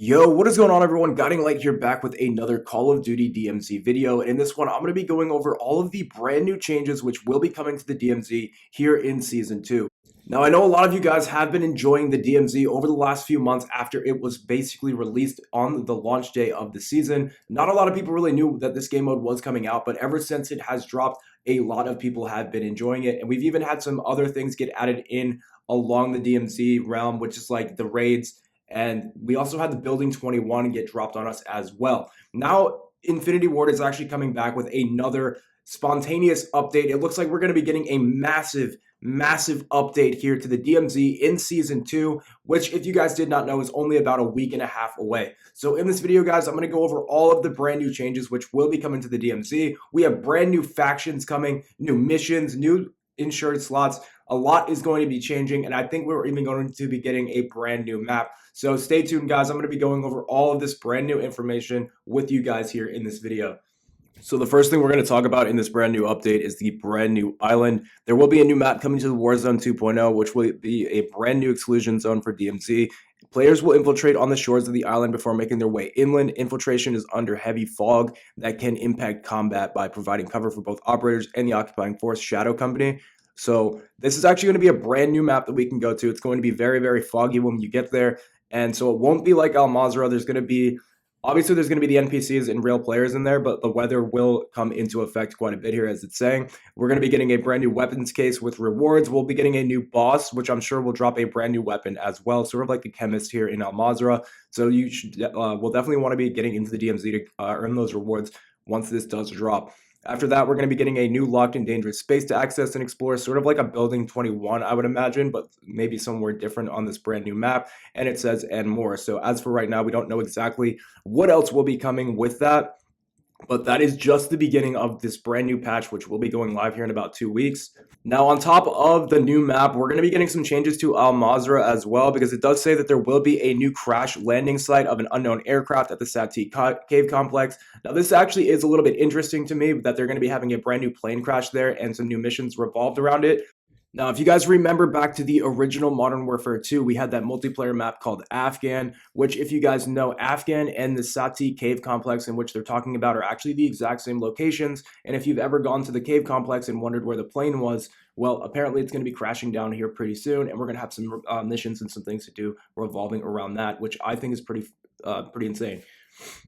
Yo, what is going on, everyone? Guiding Light here, back with another Call of Duty DMZ video. And in this one, I'm going to be going over all of the brand new changes which will be coming to the DMZ here in Season 2. Now, I know a lot of you guys have been enjoying the DMZ over the last few months after it was basically released on the launch day of the season. Not a lot of people really knew that this game mode was coming out, but ever since it has dropped, a lot of people have been enjoying it. And we've even had some other things get added in along the DMZ realm, which is like the raids, and we also had the Building 21 get dropped on us as well. Now, Infinity Ward is actually coming back with another spontaneous update. It looks like we're going to be getting a massive update here to the DMZ in Season 2, which, if you guys did not know, is only about a week and a half away. So in this video, guys, I'm going to go over all of the brand new changes which will be coming to the DMZ. We have brand new factions coming, new missions, new insured slots. A lot is going to be changing, and I think we're even going to be getting a brand new map. So stay tuned, guys. I'm going to be going over all of this brand new information with you guys here in this video. So the first thing we're going to talk about in this brand new update is the brand new island. There will be a new map coming to the Warzone 2.0, which will be a brand new exclusion zone for DMZ. Players will infiltrate on the shores of the island before making their way inland. Infiltration is under heavy fog that can impact combat by providing cover for both operators and the occupying force Shadow Company. So this is actually going to be a brand new map that we can go to. It's going to be very foggy when you get there. And so it won't be like Al Mazrah. There's going to be the NPCs and real players in there, but the weather will come into effect quite a bit here, as it's saying. We're going to be getting a brand new weapons case with rewards. We'll be getting a new boss, which I'm sure will drop a brand new weapon as well, sort of like the chemist here in Al Mazrah. So you will definitely want to be getting into the DMZ to earn those rewards once this does drop. After that, we're going to be getting a new locked and dangerous space to access and explore, sort of like a Building 21, I would imagine, but maybe somewhere different on this brand new map. And it says, and more. So as for right now, we don't know exactly what else will be coming with that. But that is just the beginning of this brand new patch, which will be going live here in about 2 weeks. Now, on top of the new map, we're going to be getting some changes to Al Mazrah as well, because it does say that there will be a new crash landing site of an unknown aircraft at the Sati Cave Complex. Now, this actually is a little bit interesting to me, that they're going to be having a brand new plane crash there and some new missions revolved around it. Now, if you guys remember back to the original Modern Warfare 2, we had that multiplayer map called Afghan, which, if you guys know, Afghan and the Sati Cave Complex in which they're talking about are actually the exact same locations. And if you've ever gone to the cave complex and wondered where the plane was, well, apparently it's going to be crashing down here pretty soon, and we're going to have some missions and some things to do revolving around that, which I think is pretty insane.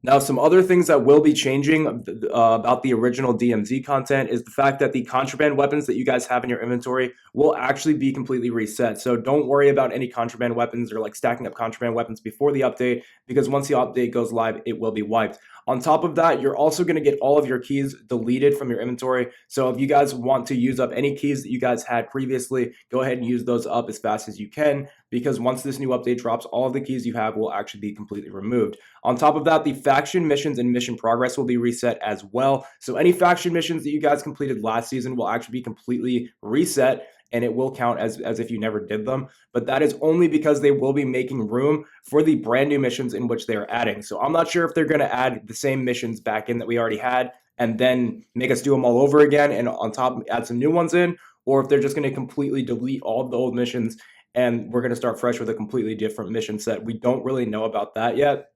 Now, some other things that will be changing about the original DMZ content is the fact that the contraband weapons that you guys have in your inventory will actually be completely reset. So don't worry about any contraband weapons or like stacking up contraband weapons before the update, because once the update goes live, it will be wiped. On top of that, you're also going to get all of your keys deleted from your inventory. So if you guys want to use up any keys that you guys had previously, go ahead and use those up as fast as you can, because once this new update drops, all of the keys you have will actually be completely removed. On top of that, the faction missions and mission progress will be reset as well. So any faction missions that you guys completed last season will actually be completely reset, and it will count as if you never did them. But that is only because they will be making room for the brand new missions in which they are adding. So I'm not sure if they're going to add the same missions back in that we already had and then make us do them all over again and on top add some new ones in, or if they're just going to completely delete all of the old missions and we're going to start fresh with a completely different mission set. We don't really know about that yet.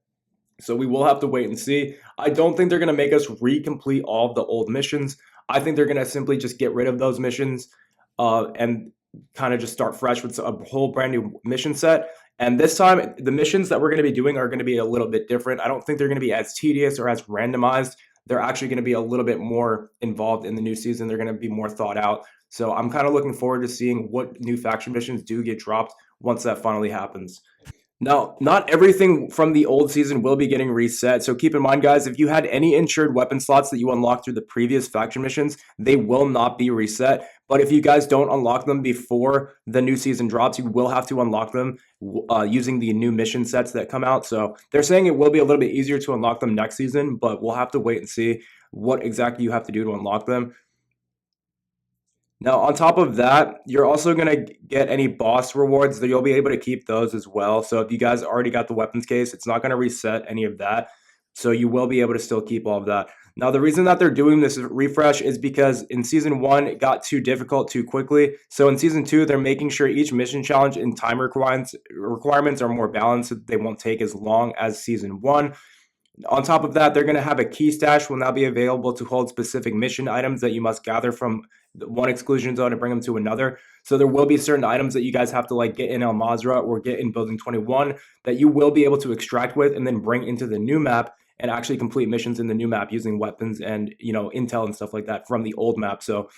So we will have to wait and see. I don't think they're going to make us recomplete all of the old missions. I think they're going to simply just get rid of those missions and kind of just start fresh with a whole brand new mission set. And this time, the missions that we're going to be doing are going to be a little bit different. I don't think they're going to be as tedious or as randomized. They're actually going to be a little bit more involved in the new season. They're going to be more thought out. So I'm kind of looking forward to seeing what new faction missions do get dropped once that finally happens. Now, not everything from the old season will be getting reset, so keep in mind, guys, if you had any insured weapon slots that you unlocked through the previous faction missions, they will not be reset. But if you guys don't unlock them before the new season drops, you will have to unlock them using the new mission sets that come out. So they're saying it will be a little bit easier to unlock them next season, but we'll have to wait and see what exactly you have to do to unlock them. Now, on top of that, you're also going to get any boss rewards that you'll be able to keep those as well. So if you guys already got the weapons case, it's not going to reset any of that. So you will be able to still keep all of that. Now, the reason that they're doing this refresh is because in Season 1, it got too difficult too quickly. So in Season 2, they're making sure each mission challenge and time requirements are more balanced so that they won't take as long as Season 1. On top of that, they're going to have a key stash will now be available to hold specific mission items that you must gather from one exclusion zone and bring them to another. So there will be certain items that you guys have to like get in El Mazra or get in Building 21 that you will be able to extract with and then bring into the new map and actually complete missions in the new map using weapons and, you know, intel and stuff like that from the old map. So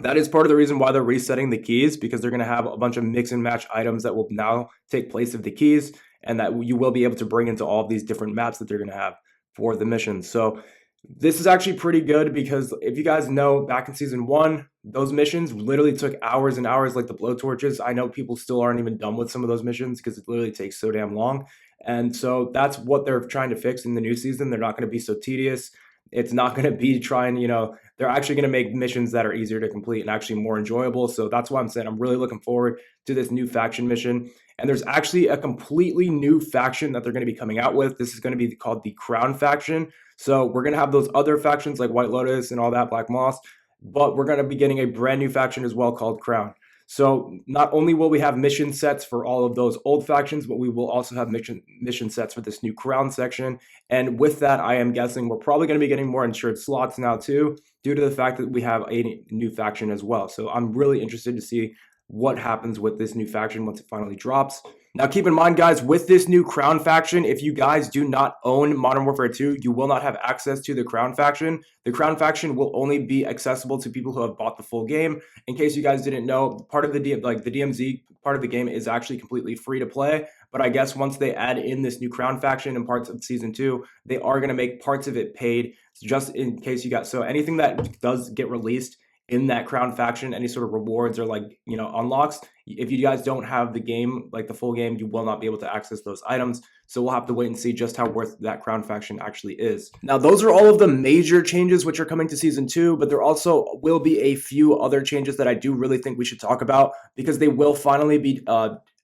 that is part of the reason why they're resetting the keys, because they're going to have a bunch of mix and match items that will now take place of the keys and that you will be able to bring into all of these different maps that they're going to have for the missions. So this is actually pretty good because if you guys know, back in Season 1, those missions literally took hours and hours, like the blowtorches. I know people still aren't even done with some of those missions because it literally takes so damn long. And so that's what they're trying to fix in the new season. They're not going to be so tedious. It's not going to be trying, you know, they're actually going to make missions that are easier to complete and actually more enjoyable. So that's why I'm saying I'm really looking forward to this new faction mission. And there's actually a completely new faction that they're going to be coming out with. This is going to be called the Crown faction. So we're going to have those other factions like White Lotus and all that, Black Moss, but we're going to be getting a brand new faction as well called Crown. So not only will we have mission sets for all of those old factions, but we will also have mission sets for this new Crown section. And with that, I am guessing we're probably going to be getting more insured slots now too, due to the fact that we have a new faction as well. So I'm really interested to see what happens with this new faction once it finally drops. Now, keep in mind, guys, with this new Crown faction, if you guys do not own Modern Warfare 2, you will not have access to the Crown faction. The Crown faction will only be accessible to people who have bought the full game. In case you guys didn't know, part of the DMZ part of the game is actually completely free to play. But I guess once they add in this new Crown faction and parts of Season 2, they are going to make parts of it paid, just in case you got. So anything that does get released in that Crown faction, any sort of rewards or like, you know, unlocks, if you guys don't have the game, like the full game, you will not be able to access those items. So we'll have to wait and see just how worth that Crown faction actually is. Now, those are all of the major changes which are coming to Season 2, but there also will be a few other changes that I do really think we should talk about, because they will finally be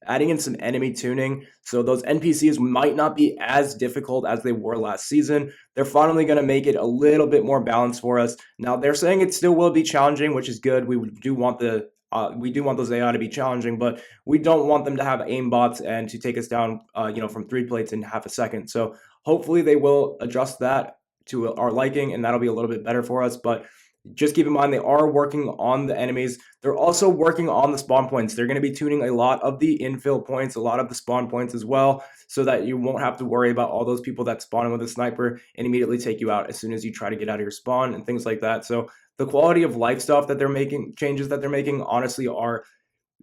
adding in some enemy tuning. So those NPCs might not be as difficult as they were last season. They're finally going to make it a little bit more balanced for us. Now, they're saying it still will be challenging, which is good. We do want those AI to be challenging, but we don't want them to have aimbots and to take us down, from 3 plates in half a second. So hopefully they will adjust that to our liking, and that'll be a little bit better for us. But just keep in mind, they are working on the enemies. They're also working on the spawn points. They're going to be tuning a lot of the infill points, a lot of the spawn points as well, so that you won't have to worry about all those people that spawn in with a sniper and immediately take you out as soon as you try to get out of your spawn and things like that. So the quality of life stuff that they're making, changes that they're making, honestly are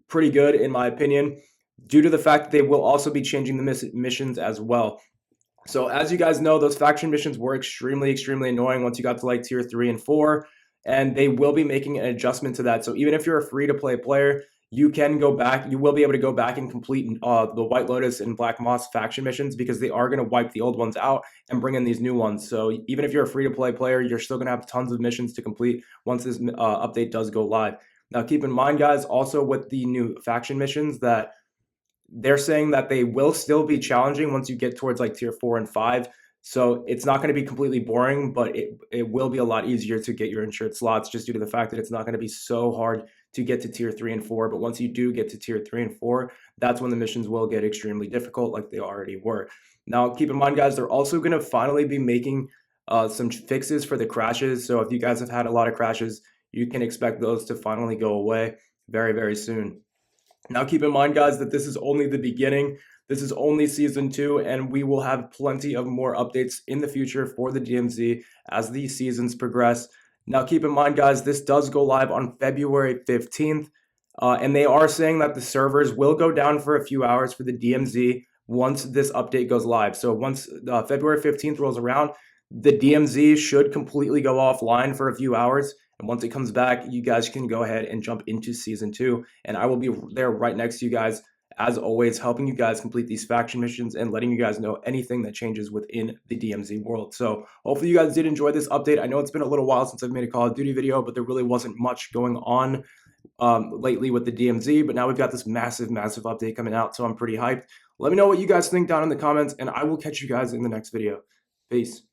pretty good in my opinion, due to the fact that they will also be changing the missions as well. So as you guys know, those faction missions were extremely, extremely annoying once you got to like tier 3 and 4. And they will be making an adjustment to that. So even if you're a free-to-play player, you can go back. You will be able to go back and complete the White Lotus and Black Moss faction missions, because they are going to wipe the old ones out and bring in these new ones. So even if you're a free-to-play player, you're still going to have tons of missions to complete once this update does go live. Now, keep in mind, guys, also with the new faction missions, that they're saying that they will still be challenging once you get towards like tier 4 and 5. So it's not going to be completely boring, but it will be a lot easier to get your insured slots, just due to the fact that it's not going to be so hard to get to tier 3 and 4. But once you do get to tier 3 and 4, that's when the missions will get extremely difficult, like they already were. Now, keep in mind, guys, they're also going to finally be making some fixes for the crashes. So if you guys have had a lot of crashes, you can expect those to finally go away very, very soon. Now, keep in mind, guys, that this is only the beginning. This is only Season 2, and we will have plenty of more updates in the future for the DMZ as the seasons progress. Now, keep in mind, guys, this does go live on February 15th, and they are saying that the servers will go down for a few hours for the DMZ once this update goes live. So once February 15th rolls around, the DMZ should completely go offline for a few hours. And once it comes back, you guys can go ahead and jump into Season 2, and I will be there right next to you guys, as always, helping you guys complete these faction missions and letting you guys know anything that changes within the DMZ world. So hopefully you guys did enjoy this update. I know it's been a little while since I've made a Call of Duty video, but there really wasn't much going on lately with the DMZ. But now we've got this massive, massive update coming out, so I'm pretty hyped. Let me know what you guys think down in the comments, and I will catch you guys in the next video. Peace.